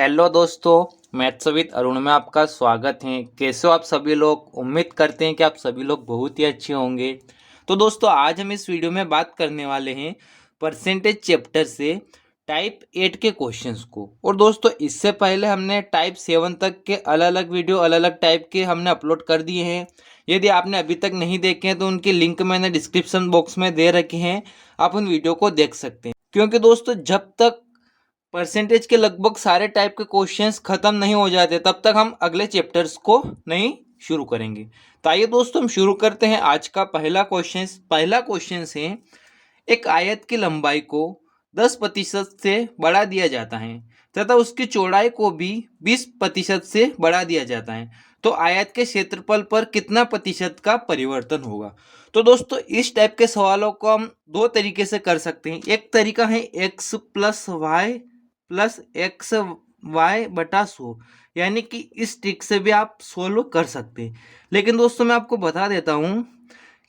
Hello दोस्तों, maths with Arun में आपका स्वागत है। कैसे हो आप सभी लोग? उम्मीद करते हैं कि आप सभी लोग बहुत ही अच्छे होंगे। तो दोस्तों, आज हम इस वीडियो में बात करने वाले हैं परसेंटेज चैप्टर से टाइप 8 के क्वेश्चंस को। और दोस्तों, इससे पहले हमने टाइप 7 तक के अलग अलग वीडियो अलग अलग टाइप के हमने अपलोड कर दिए हैं। यदि आपने अभी तक नहीं देखे हैं तो उनकी लिंक मैंने डिस्क्रिप्शन बॉक्स में दे रखे हैं, आप उन वीडियो को देख सकते हैं। क्योंकि दोस्तों, जब तक परसेंटेज के लगभग सारे टाइप के क्वेश्चंस खत्म नहीं हो जाते तब तक हम अगले चैप्टर्स को नहीं शुरू करेंगे। तो आइए दोस्तों, हम शुरू करते हैं आज का पहला क्वेश्चन है, एक आयत की लंबाई को 10% से बढ़ा दिया जाता है तथा उसकी चौड़ाई को भी 20% से बढ़ा दिया जाता है, तो आयत के क्षेत्रफल पर कितना प्रतिशत का परिवर्तन होगा। तो दोस्तों, इस टाइप के सवालों को हम दो तरीके से कर सकते हैं। एक तरीका है x+y+x(y/100), यानी कि इस ट्रिक से भी आप सोल्व कर सकते हैं। लेकिन दोस्तों, मैं आपको बता देता हूं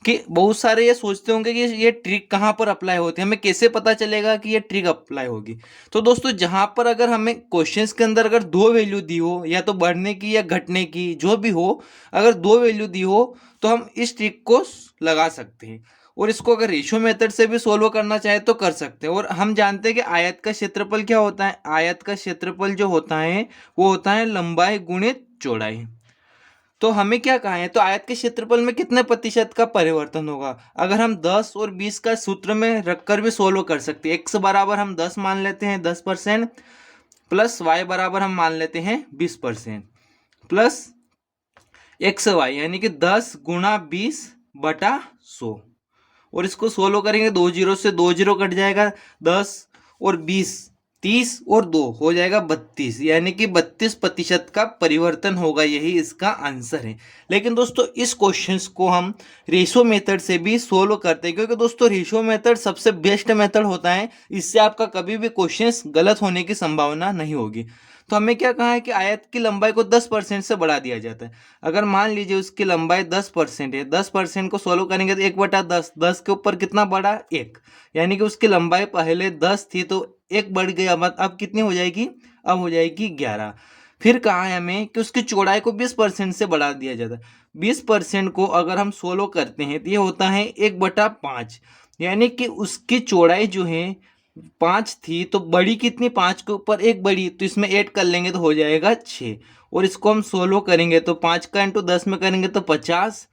कि बहुत सारे ये सोचते होंगे कि ये ट्रिक कहाँ पर अप्लाई होती है, हमें कैसे पता चलेगा कि ये ट्रिक अप्लाई होगी। तो दोस्तों, जहाँ पर अगर हमें क्वेश्चंस के अंदर अगर दो वैल्यू दी हो, या तो बढ़ने की या घटने की, जो भी हो, अगर दो वैल्यू दी हो तो हम इस ट्रिक को लगा सकते हैं। और इसको अगर रेशियो मेथड से भी सोल्व करना चाहे तो कर सकते हैं। और हम जानते हैं कि आयत का क्षेत्रफल क्या होता है। आयत का क्षेत्रफल जो होता है वो होता है लंबाई गुणित चौड़ाई। तो हमें क्या कहा है, तो आयत के क्षेत्रफल में कितने प्रतिशत का परिवर्तन होगा। अगर हम 10 और 20 का सूत्र में रखकर भी सोल्व कर सकते हैं। x बराबर हम 10 मान लेते हैं, 10%, प्लस y बराबर हम मान लेते हैं 20%, प्लस XY यानी कि 10 गुणा 20/100। और इसको सोल्व करेंगे, दो जीरो से दो जीरो कट जाएगा, 10 और 20, 30 और 2 हो जाएगा 32, यानी कि 32% का परिवर्तन होगा। यही इसका आंसर है। लेकिन दोस्तों, इस क्वेश्चन को हम रेशो मेथड से भी सोल्व करते हैं, क्योंकि दोस्तों रेशो मेथड सबसे बेस्ट मेथड होता है। इससे आपका कभी भी क्वेश्चन गलत होने की संभावना नहीं होगी। तो हमें क्या कहा है कि आयत की लंबाई को 10% से बढ़ा दिया जाता है। अगर मान लीजिए उसकी लंबाई 10% है, 10% को सोल्व करेंगे तो 1/10, 10 के ऊपर कितना बढ़ा, 1, यानी कि उसकी लंबाई पहले 10 थी तो 1 बढ़ गई। अब कितनी हो जाएगी, अब हो जाएगी 11। फिर कहा है हमें कि उसकी चौड़ाई को 20% से बढ़ा दिया जाता है। 20% को अगर हम सोल्व करते हैं तो ये होता है 1/5, यानी कि उसकी चौड़ाई जो है 5 थी तो बड़ी कितनी, 5 के ऊपर 1 बड़ी, तो इसमें ऐड कर लेंगे तो हो जाएगा 6। और इसको हम सोल्व करेंगे तो 5 का इंटू 10 में करेंगे तो 50,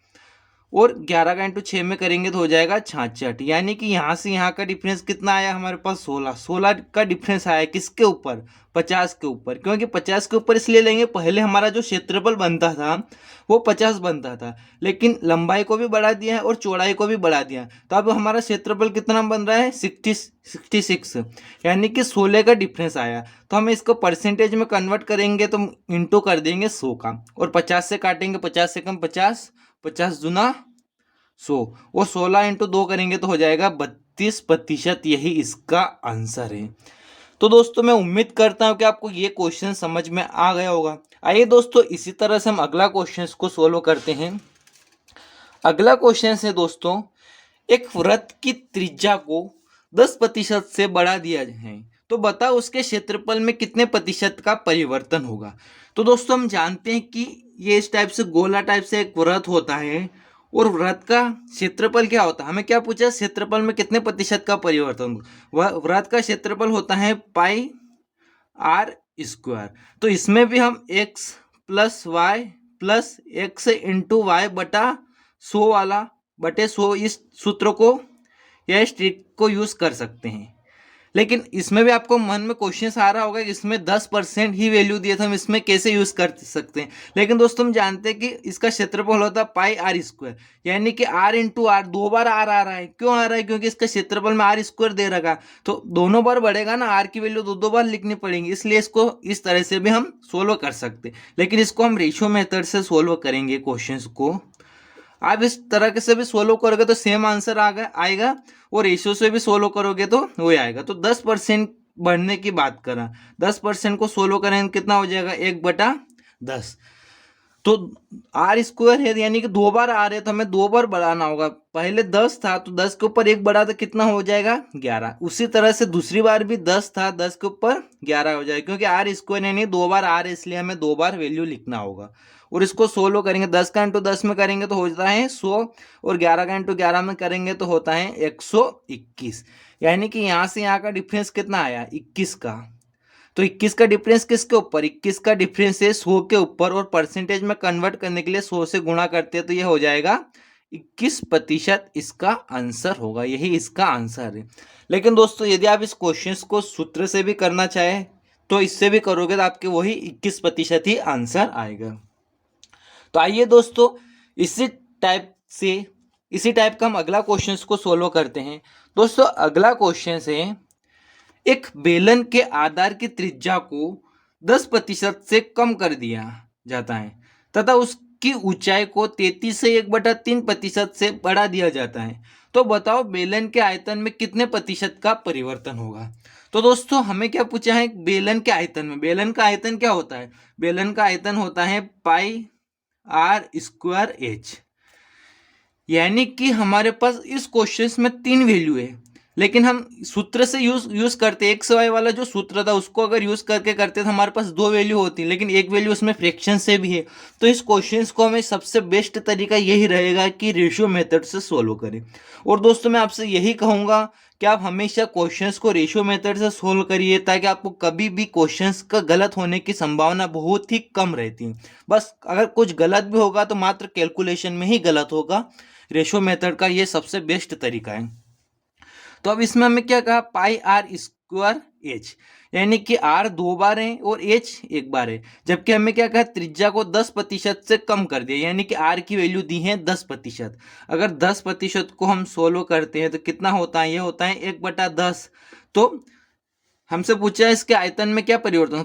और 11 का इंटू 6 में करेंगे तो हो जाएगा 66। यानी कि यहाँ से यहाँ का डिफरेंस कितना आया हमारे पास, 16 का डिफरेंस आया। किसके ऊपर, 50 के ऊपर। क्योंकि 50 के ऊपर इसलिए लेंगे, पहले हमारा जो क्षेत्रफल बनता था वो 50 बनता था, लेकिन लंबाई को भी बढ़ा दिया है और चौड़ाई को भी बढ़ा दिया। तो अब हमारा क्षेत्रफल कितना बन रहा है, 66, यानी कि 16 का डिफरेंस आया। तो हम इसको परसेंटेज में कन्वर्ट करेंगे तो इंटू कर देंगे 100 का, और 50 से काटेंगे, 50 से कम 50, 50 दूना 100, और 16 इंटू 2 करेंगे तो हो जाएगा 32%। यही इसका आंसर है। तो दोस्तों, मैं उम्मीद करता हूं कि आपको ये क्वेश्चन समझ में आ गया होगा। आइए दोस्तों, इसी तरह से हम अगला क्वेश्चन को सोल्व करते हैं। अगला क्वेश्चन है दोस्तों, एक वृत्त की त्रिज्या को 10% से बढ़ा दिया है, तो बताओ उसके क्षेत्रफल में कितने प्रतिशत का परिवर्तन होगा। तो दोस्तों, हम जानते हैं कि ये इस टाइप से गोला टाइप से एक वृत्त होता है, और वृत्त का क्षेत्रफल क्या होता है, हमें क्या पूछा, क्षेत्रफल में कितने प्रतिशत का परिवर्तन होगा। वह वृत्त का क्षेत्रफल होता है πr²। तो इसमें भी हम x+y+x(y/100) वाला बटे 100 इस सूत्र को या इस ट्रिक को यूज कर सकते हैं। लेकिन इसमें भी आपको मन में क्वेश्चन आ रहा होगा कि इसमें 10% ही वैल्यू दिए थे, हम इसमें कैसे यूज कर सकते हैं। लेकिन दोस्तों, हम जानते हैं कि इसका क्षेत्रफल होता है πr², यानी कि r इंटू आर, 2 बार r आ रहा है। क्यों आ रहा है, क्योंकि इसका क्षेत्रफल में r² दे रखा, तो दोनों बार बढ़ेगा ना, r की वैल्यू दो बार लिखनी पड़ेगी, इसलिए इसको इस तरह से भी हम सोल्व कर सकते। लेकिन इसको हम रेशियो मेथड से सोल्व करेंगे क्वेश्चन को। आप इस तरह के से भी सोल्व करोगे तो सेम आंसर आएगा, और रेशियो से भी सोल्व करोगे तो वही आएगा। तो 10% बढ़ने की बात करा, 10% को सोल्व करेंगे कितना हो जाएगा, 1/10। तो आर स्क्वायर है यानी कि 2 बार आर है तो हमें 2 बार बढ़ाना होगा। पहले 10 था तो 10 के ऊपर 1 बढ़ा तो कितना हो जाएगा 11। उसी तरह से दूसरी बार भी 10 था, 10 के ऊपर 11 हो जाएगा, क्योंकि आर स्क्वायर यानी 2 बार आर है इसलिए हमें 2 बार वैल्यू लिखना होगा। और इसको 16 करेंगे, 10 का इंटू 10 में करेंगे तो होता है 100, और 11 का इंटू 11 में करेंगे तो होता है 121। यानी कि यहाँ से यहाँ का डिफरेंस कितना आया 21 का। तो 21 का डिफरेंस किसके ऊपर, 21 का डिफरेंस है 100 के ऊपर, और परसेंटेज में कन्वर्ट करने के लिए 100 से गुणा करते हैं तो ये हो जाएगा 21%। इसका आंसर होगा, यही इसका आंसर है। लेकिन दोस्तों यदि आप इस क्वेश्चन को सूत्र से भी करना चाहें तो इससे भी करोगे तो आपके वही 21% ही आंसर आएगा। तो आइए दोस्तों इसी टाइप का हम अगला क्वेश्चन को सोल्व करते हैं। दोस्तों अगला क्वेश्चन है, एक बेलन के आधार की त्रिज्या को 10% से कम कर दिया जाता है तथा उसकी ऊंचाई को 33 से 1/3% से बढ़ा दिया जाता है, तो बताओ बेलन के आयतन में कितने प्रतिशत का परिवर्तन होगा। तो दोस्तों हमें क्या पूछा है, बेलन के आयतन में। बेलन का आयतन क्या होता है, बेलन का आयतन होता है पाई आर स्क्वायर एच। यानी कि हमारे पास इस क्वेश्चन में 3 वैल्यू है, लेकिन हम सूत्र से यूज करते, एक्स वाई वाला जो सूत्र था उसको अगर यूज करके करते तो हमारे पास 2 वैल्यू होती, लेकिन एक वैल्यू उसमें फ्रैक्शन से भी है। तो इस क्वेश्चन को हमें सबसे बेस्ट तरीका यही रहेगा कि रेशियो मेथड से सोल्व करें। और दोस्तों मैं आपसे यही कहूँगा कि आप हमेशा क्वेश्चंस को रेशियो मेथड से सोल्व करिए, ताकि आपको कभी भी क्वेश्चंस का गलत होने की संभावना बहुत ही कम रहती है। बस अगर कुछ गलत भी होगा तो मात्र कैलकुलेशन में ही गलत होगा। रेशियो मेथड का ये सबसे बेस्ट तरीका है। तो अब इसमें हमें क्या कहा, पाई आर स्क्वायर एच, यानी कि आर 2 बार है और एच 1 बार है। जबकि हमें क्या कहा, त्रिज्या को 10% से कम कर दिया, यानी कि आर की वैल्यू दी है 10%। अगर 10% को हम सोल्व करते हैं तो कितना होता है, ये होता है 1/10। तो हमसे पूछा है इसके आयतन में क्या परिवर्तन,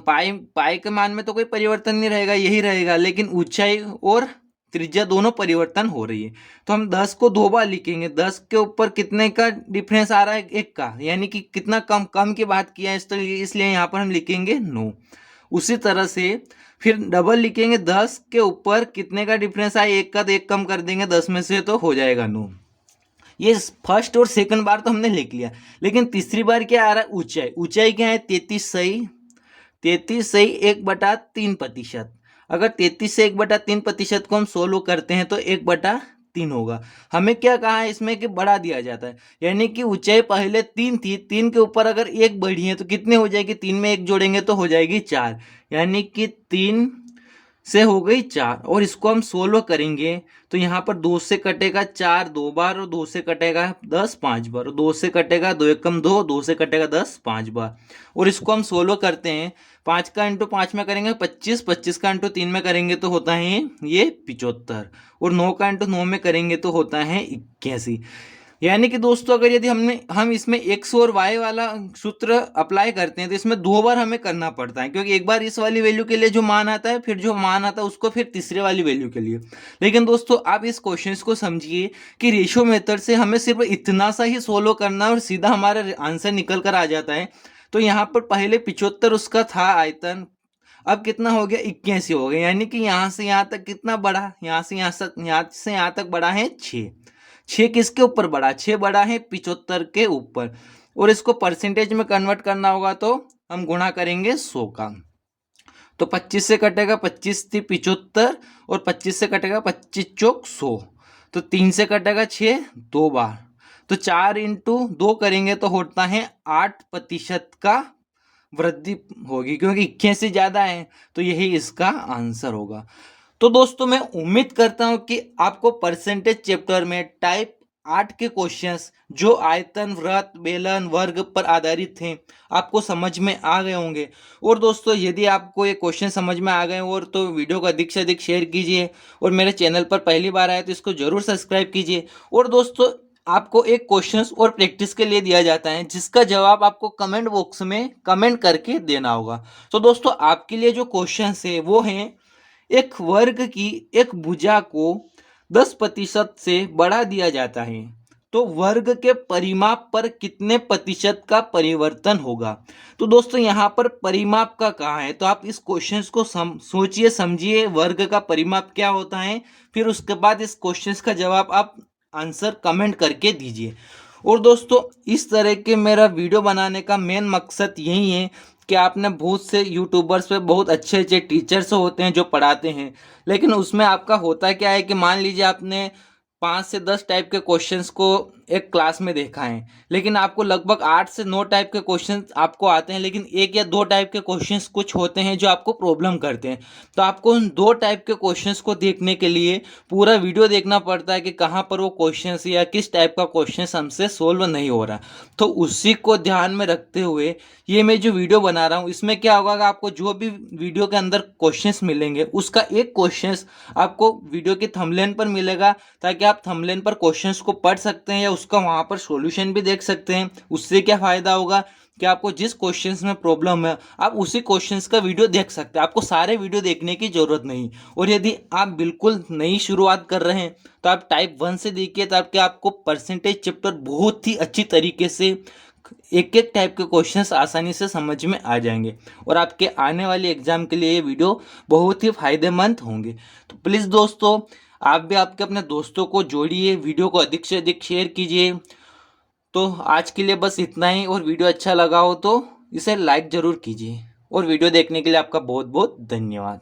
पाई के मान में तो कोई परिवर्तन नहीं रहेगा, यही रहेगा, लेकिन ऊंचाई और त्रिज्या दोनों परिवर्तन हो रही है। तो हम 10 को 2 बार लिखेंगे, 10 के ऊपर कितने का डिफरेंस आ रहा है 1 का, यानी कि कितना कम की बात किया है इसलिए यहाँ पर हम लिखेंगे 9। उसी तरह से फिर डबल लिखेंगे, 10 के ऊपर कितने का डिफरेंस आया 1 का, तो 1 कम कर देंगे 10 में से तो हो जाएगा 9। ये फर्स्ट और सेकंड बार तो हमने लिख लिया, लेकिन तीसरी बार क्या आ रहा है, ऊंचाई क्या है 33 सही 1/3%। अगर 33 से 1/3% को हम सोल्व करते हैं तो 1/3 होगा। हमें क्या कहा है इसमें कि बढ़ा दिया जाता है, यानी कि ऊंचाई पहले 3 थी, 3 के ऊपर अगर 1 बढ़ी है तो कितने हो जाएगी, 3 में 1 जोड़ेंगे तो हो जाएगी 4, यानी कि 3 से हो गई 4। और इसको हम सोल्व करेंगे तो यहाँ पर 2 से कटेगा 4 2 बार, और 2 से कटेगा 10 5 बार, और 2 से कटेगा 2 एकम 2, 2 से कटेगा 10 5 बार। और इसको हम सोल्व करते हैं, 5 का इंटू 5 में करेंगे 25, 25 का इंटू 3 में करेंगे तो होता है ये 75, और 9 का इंटू 9 में करेंगे तो होता है 81। यानी कि दोस्तों अगर यदि हम इसमें एक्स और वाई वाला सूत्र अप्लाई करते हैं तो इसमें 2 बार हमें करना पड़ता है, क्योंकि एक बार इस वाली वैल्यू के लिए जो मान आता है, फिर जो मान आता है उसको फिर तीसरे वाली वैल्यू के लिए। लेकिन दोस्तों आप इस क्वेश्चन को समझिए कि रेशियो मेथड से हमें सिर्फ इतना सा ही सोल्व करना है और सीधा हमारा आंसर निकल कर आ जाता है। तो यहाँ पर पहले 75 उसका था आयतन, अब कितना हो गया 81 हो गया, यानी कि यहाँ से यहाँ तक कितना बढ़ा, यहाँ से यहाँ तक बढ़ा है 6। 6 किसके ऊपर बढ़ा, 6 बढ़ा है 75 के ऊपर। और इसको परसेंटेज में कन्वर्ट करना होगा तो हम गुणा करेंगे 100 का। तो 25 से कटेगा 25 थी 75, और 25 से कटेगा 25 चौक 100, तो 3 से कटेगा 6 2 बार, तो 4 इंटू 2 करेंगे तो होता है 8% का वृद्धि होगी, क्योंकि 81 से ज़्यादा है, तो यही इसका आंसर होगा। तो दोस्तों मैं उम्मीद करता हूं कि आपको परसेंटेज चैप्टर में टाइप 8 के क्वेश्चंस जो आयतन, वृत्त, बेलन, वर्ग पर आधारित थे आपको समझ में आ गए होंगे। और दोस्तों यदि आपको ये क्वेश्चन समझ में आ गए और तो वीडियो को अधिक से अधिक शेयर कीजिए, और मेरे चैनल पर पहली बार आए तो इसको जरूर सब्सक्राइब कीजिए। और दोस्तों आपको एक क्वेश्चंस और प्रैक्टिस के लिए दिया जाता है, जिसका जवाब आपको कमेंट बॉक्स में कमेंट करके देना होगा। तो दोस्तों आपके लिए जो क्वेश्चंस है वो हैं, एक वर्ग की एक भुजा को 10% से बढ़ा दिया जाता है, तो वर्ग के परिमाप पर कितने प्रतिशत का परिवर्तन होगा। तो दोस्तों यहाँ पर परिमाप का कहाँ है, तो आप इस क्वेश्चन को सोचिए समझिए वर्ग का परिमाप क्या होता है, फिर उसके बाद इस क्वेश्चन का जवाब आप आंसर कमेंट करके दीजिए। और दोस्तों इस तरह के मेरा वीडियो बनाने का मेन मकसद यही है कि आपने बहुत से यूट्यूबर्स पे बहुत अच्छे अच्छे टीचर्स होते हैं जो पढ़ाते हैं, लेकिन उसमें आपका होता क्या है कि मान लीजिए आपने 5 से 10 टाइप के क्वेश्चंस को एक क्लास में देखा है, लेकिन आपको लगभग 8 से 9 टाइप के क्वेश्चंस आपको आते हैं, लेकिन 1 या 2 टाइप के क्वेश्चंस कुछ होते हैं जो आपको प्रॉब्लम करते हैं। तो आपको उन 2 टाइप के क्वेश्चंस को देखने के लिए पूरा वीडियो देखना पड़ता है कि कहाँ पर वो क्वेश्चंस या किस टाइप का क्वेश्चन हमसे सोल्व नहीं हो रहा। तो उसी को ध्यान में रखते हुए ये मैं जो वीडियो बना रहा हूँ, इसमें क्या होगा कि आपको जो भी वीडियो के अंदर क्वेश्चंस मिलेंगे उसका एक क्वेश्चंस आपको वीडियो के थंबनेल पर मिलेगा, ताकि आप थंबनेल पर क्वेश्चंस को पढ़ सकते हैं या उसका वहाँ पर सॉल्यूशन भी देख सकते हैं। उससे क्या फ़ायदा होगा कि आपको जिस क्वेश्चंस में प्रॉब्लम है आप उसी क्वेश्चंस का वीडियो देख सकते हैं, आपको सारे वीडियो देखने की ज़रूरत नहीं। और यदि आप बिल्कुल नई शुरुआत कर रहे हैं तो आप टाइप 1 से देखिए, ताकि आपको परसेंटेज चैप्टर बहुत ही अच्छी तरीके से एक एक टाइप के क्वेश्चंस आसानी से समझ में आ जाएंगे और आपके आने वाले एग्जाम के लिए ये वीडियो बहुत ही फायदेमंद होंगे। तो प्लीज़ दोस्तों आप भी आपके अपने दोस्तों को जोड़िए, वीडियो को अधिक से अधिक शेयर कीजिए। तो आज के लिए बस इतना ही, और वीडियो अच्छा लगा हो तो इसे लाइक ज़रूर कीजिए, और वीडियो देखने के लिए आपका बहुत बहुत धन्यवाद।